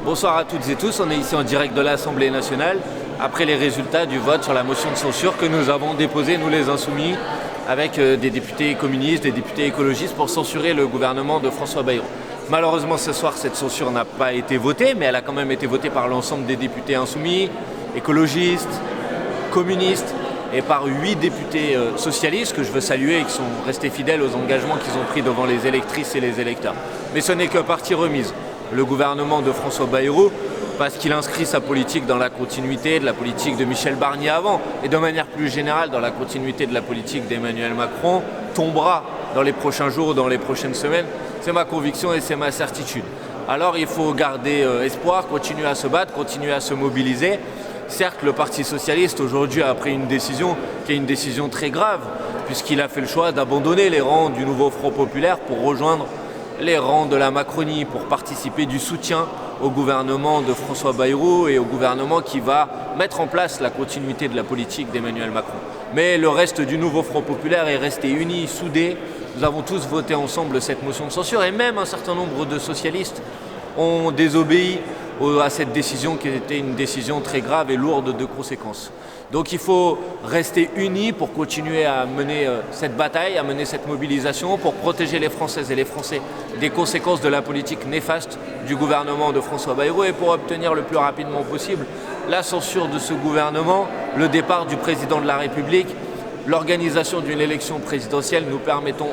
Bonsoir à toutes et tous, on est ici en direct de l'Assemblée nationale après les résultats du vote sur la motion de censure que nous avons déposée, nous les Insoumis, avec des députés communistes, des députés écologistes pour censurer le gouvernement de François Bayrou. Malheureusement ce soir cette censure n'a pas été votée, mais elle a quand même été votée par l'ensemble des députés insoumis, écologistes, communistes et par 8 députés socialistes que je veux saluer et qui sont restés fidèles aux engagements qu'ils ont pris devant les électrices et les électeurs. Mais ce n'est que partie remise. Le gouvernement de François Bayrou, parce qu'il inscrit sa politique dans la continuité de la politique de Michel Barnier avant, et de manière plus générale dans la continuité de la politique d'Emmanuel Macron, tombera dans les prochains jours ou dans les prochaines semaines. C'est ma conviction et c'est ma certitude. Alors il faut garder espoir, continuer à se battre, continuer à se mobiliser. Certes, le Parti socialiste aujourd'hui a pris une décision qui est une décision très grave, puisqu'il a fait le choix d'abandonner les rangs du nouveau Front populaire pour rejoindre les rangs de la Macronie, pour participer du soutien au gouvernement de François Bayrou et au gouvernement qui va mettre en place la continuité de la politique d'Emmanuel Macron. Mais le reste du nouveau Front populaire est resté uni, soudé. Nous avons tous voté ensemble cette motion de censure et même un certain nombre de socialistes ont désobéi à cette décision qui était une décision très grave et lourde de conséquences. Donc il faut rester unis pour continuer à mener cette bataille, à mener cette mobilisation, pour protéger les Françaises et les Français des conséquences de la politique néfaste du gouvernement de François Bayrou et pour obtenir le plus rapidement possible la censure de ce gouvernement, le départ du président de la République, l'organisation d'une élection présidentielle nous permettant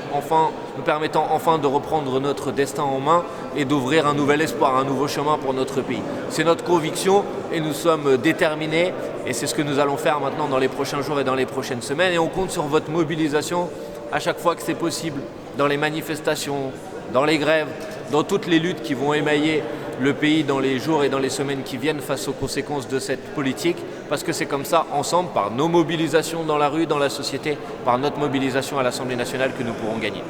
enfin de reprendre notre destin en main et d'ouvrir un nouvel espoir, un nouveau chemin pour notre pays. C'est notre conviction et nous sommes déterminés et c'est ce que nous allons faire maintenant dans les prochains jours et dans les prochaines semaines et on compte sur votre mobilisation à chaque fois que c'est possible, dans les manifestations, dans les grèves, dans toutes les luttes qui vont émailler le pays dans les jours et dans les semaines qui viennent face aux conséquences de cette politique, parce que c'est comme ça, ensemble, par nos mobilisations dans la rue, dans la société, par notre mobilisation à l'Assemblée nationale que nous pourrons gagner.